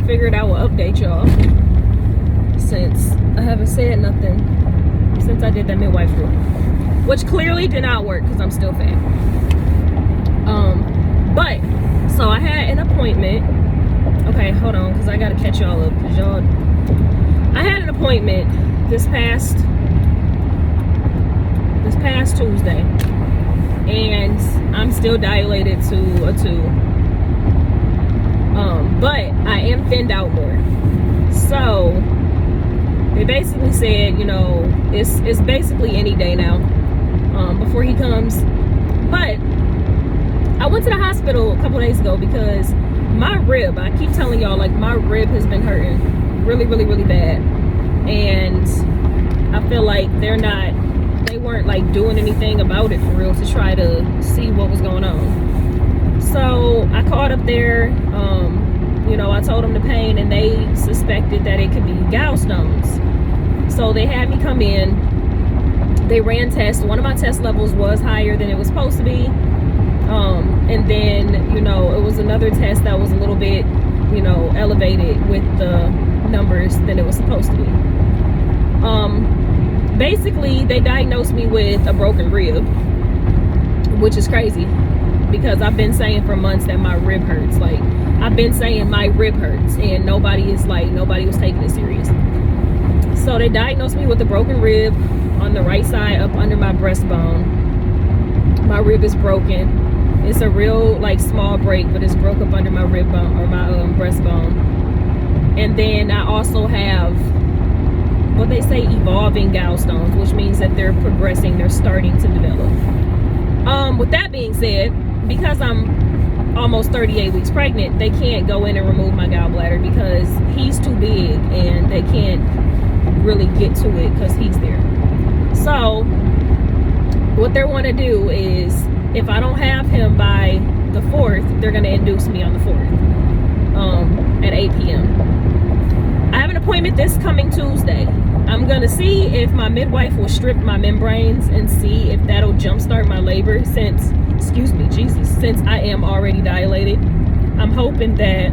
figured I would update y'all since I haven't said nothing since I did that midwife group, which clearly did not work because I'm still fat. But so I had an appointment. Okay, hold on, because I gotta catch y'all up, because y'all, I had an appointment this past Tuesday, and I'm still dilated to a 2. But I am thinned out more. So they basically said, you know, it's basically any day now before he comes. But I went to the hospital a couple days ago because my rib, I keep telling y'all, like, my rib has been hurting really, really, really bad. And I feel like they weren't like doing anything about it for real to try to see what was going on. So I called up there, you know, I told them the pain, and they suspected that it could be gallstones. So they had me come in. They ran tests. One of my test levels was higher than it was supposed to be. And then, you know, it was another test that was a little bit, you know, elevated with the numbers than it was supposed to be. Basically, they diagnosed me with a broken rib, which is crazy because I've been saying for months that my rib hurts. Like, I've been saying my rib hurts, and nobody was taking it serious. So they diagnosed me with a broken rib on the right side up under my breastbone. My rib is broken. It's a real, like, small break, but it's broke up under my rib bone, or my breastbone. And then I also have what they say evolving gallstones, which means that they're progressing, they're starting to develop. With that being said, because I'm almost 38 weeks pregnant, they can't go in and remove my gallbladder because he's too big and they can't really get to it because he's there. So what they want to do is, if I don't have him by the 4th, they're going to induce me on the 4th at 8 p.m. I have an appointment this coming Tuesday. I'm going to see if my midwife will strip my membranes and see if that'll jumpstart my labor since I am already dilated. I'm hoping that,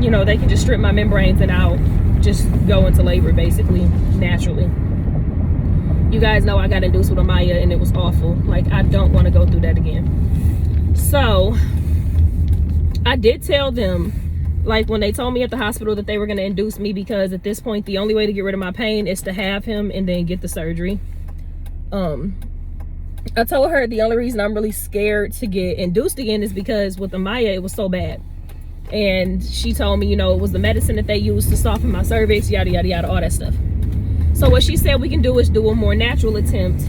you know, they can just strip my membranes and I'll just go into labor basically naturally. You guys know I got induced with Amaya and it was awful. Like, I don't want to go through that again. So I did tell them, like, when they told me at the hospital that they were going to induce me, because at this point the only way to get rid of my pain is to have him and then get the surgery. I told her the only reason I'm really scared to get induced again is because with Amaya it was so bad. And she told me, you know, it was the medicine that they used to soften my cervix, yada yada yada, all that stuff. So what she said we can do is do a more natural attempt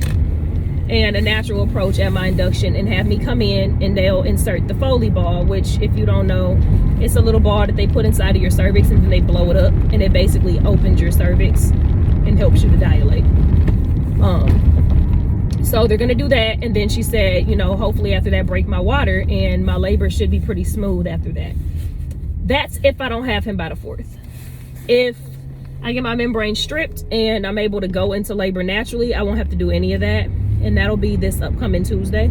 and a natural approach at my induction, and have me come in and they'll insert the Foley ball, which, if you don't know, it's a little ball that they put inside of your cervix and then they blow it up, and it basically opens your cervix and helps you to dilate. So they're gonna do that, and then she said, you know, hopefully after that break my water, and my labor should be pretty smooth after that. That's if I don't have him by the 4th. If I get my membrane stripped and I'm able to go into labor naturally, I won't have to do any of that, and that'll be this upcoming Tuesday,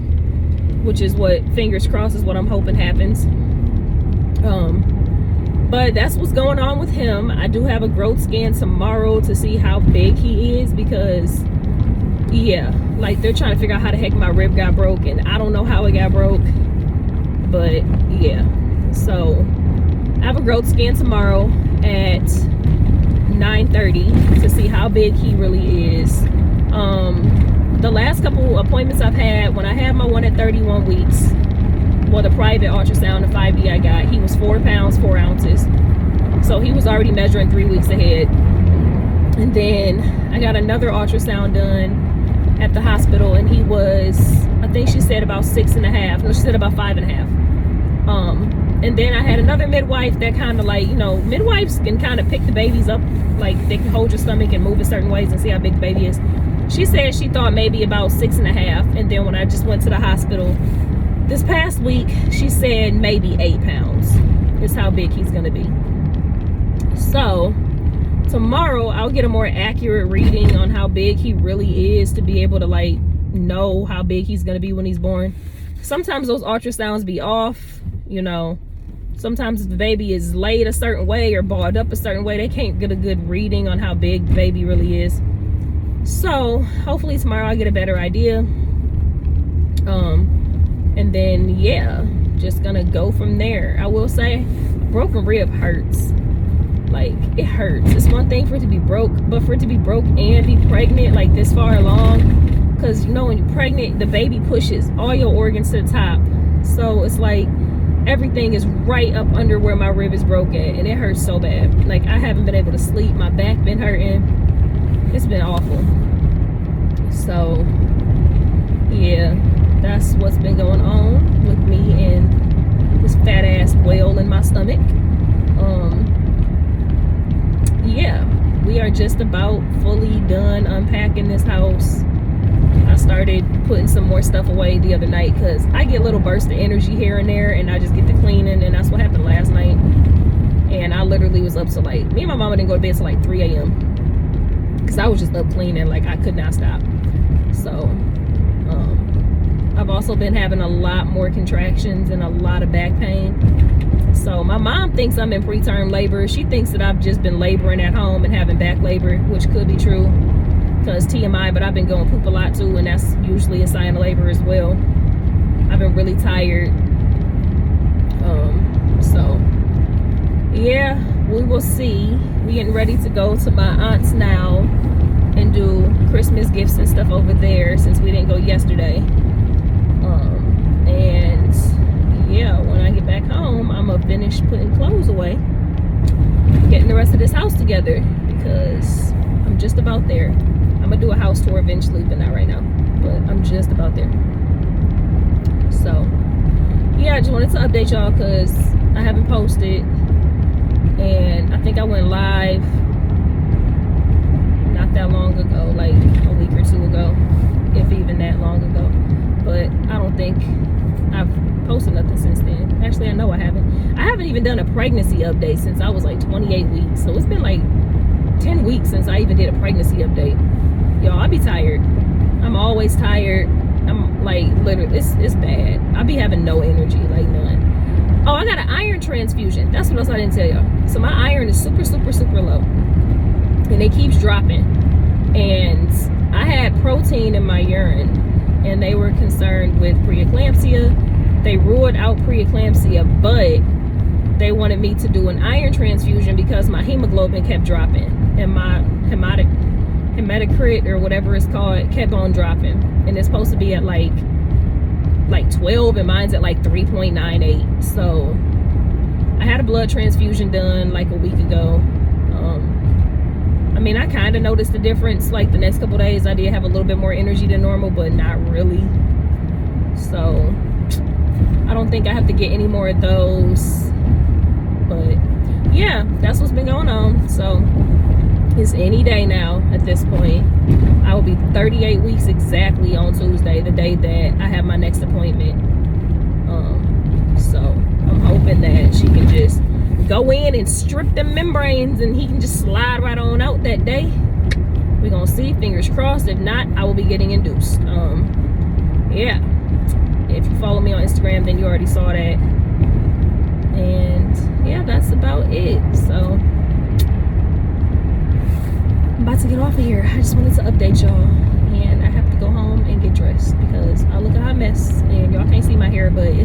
which is what, fingers crossed, is what I'm hoping happens. But that's what's going on with him. I do have a growth scan tomorrow to see how big he is, because yeah, like, they're trying to figure out how the heck my rib got broke, and I don't know how it got broke, but yeah. So I have a growth scan tomorrow at 9:30 to see how big he really is. The last couple appointments I've had, when I had my one at 31 weeks, well, the private ultrasound, the 5D I got, he was 4 pounds 4 ounces, so he was already measuring 3 weeks ahead. And then I got another ultrasound done at the hospital, and he was, I think she said about 6.5. No, she said about 5.5. And then I had another midwife that kind of, like, you know, midwives can kind of pick the babies up, like, they can hold your stomach and move it certain ways and see how big the baby is. She said she thought maybe about 6.5. And then when I just went to the hospital this past week, she said maybe 8 pounds is how big he's gonna be. So tomorrow I'll get a more accurate reading on how big he really is, to be able to, like, know how big he's gonna be when he's born. Sometimes those ultrasounds be off, you know, sometimes if the baby is laid a certain way or balled up a certain way, they can't get a good reading on how big the baby really is. So hopefully tomorrow I'll get a better idea. And then yeah, just gonna go from there. I will say, broken rib hurts. Like, it hurts. It's one thing for it to be broke, but for it to be broke and be pregnant like this far along, because you know when you're pregnant, the baby pushes all your organs to the top. So it's like everything is right up under where my rib is broke at, and it hurts so bad. Like, I haven't been able to sleep. My back been hurting. It's been awful. So yeah, that's what's been going on with me and this fat ass whale in my stomach. Yeah, we are just about fully done unpacking this house. I started putting some more stuff away the other night because I get little bursts of energy here and there, and I just get to cleaning, and that's what happened last night. And I literally was up to like, me and my mama didn't go to bed till like 3 a.m. because I was just up cleaning, like I could not stop. So I've also been having a lot more contractions and a lot of back pain. So my mom thinks I'm in preterm labor. She thinks that I've just been laboring at home and having back labor, which could be true because TMI, but I've been going poop a lot too, and that's usually a sign of labor as well. I've been really tired. So yeah, we will see. We getting ready to go to my aunt's now and do Christmas gifts and stuff over there since we didn't go yesterday. And yeah, when I get back home, I'm gonna finish putting clothes away, getting the rest of this house together, because I'm just about there. I'm gonna do a house tour eventually, but not right now. But I'm just about there. So yeah, I just wanted to update y'all because I haven't posted, and I think I went live not that long ago, like a week or two ago, if even that long ago. But I don't think I've posted nothing since then. Actually, I know I haven't. I haven't even done a pregnancy update since I was like 28 weeks. So it's been like 10 weeks since I even did a pregnancy update. Y'all, I be tired. I'm always tired. I'm like, literally, it's bad. I be having no energy, like none. Oh, I got an iron transfusion. That's what else I didn't tell y'all. So my iron is super, super, super low. And it keeps dropping. And I had protein in my urine, and they were concerned with preeclampsia. They ruled out preeclampsia, but they wanted me to do an iron transfusion because my hemoglobin kept dropping, and my hematocrit or whatever it's called kept on dropping, and it's supposed to be at like 12, and mine's at like 3.98. So I had a blood transfusion done like a week ago. I mean, I kind of noticed the difference. Like the next couple days, I did have a little bit more energy than normal, but not really. So I don't think I have to get any more of those. But yeah, that's what's been going on. So it's any day now at this point. I will be 38 weeks exactly on Tuesday, the day that I have my next appointment. So I'm hoping that she can just go in and strip the membranes and he can just slide right on out that day. We're gonna see, fingers crossed. If not, I will be getting induced. Yeah, if you follow me on Instagram, then you already saw that. And yeah, that's about it. So I'm about to get off of here. I just wanted to update y'all, and I have to go home and get dressed because I look a hot mess, and y'all can't see my hair, but it's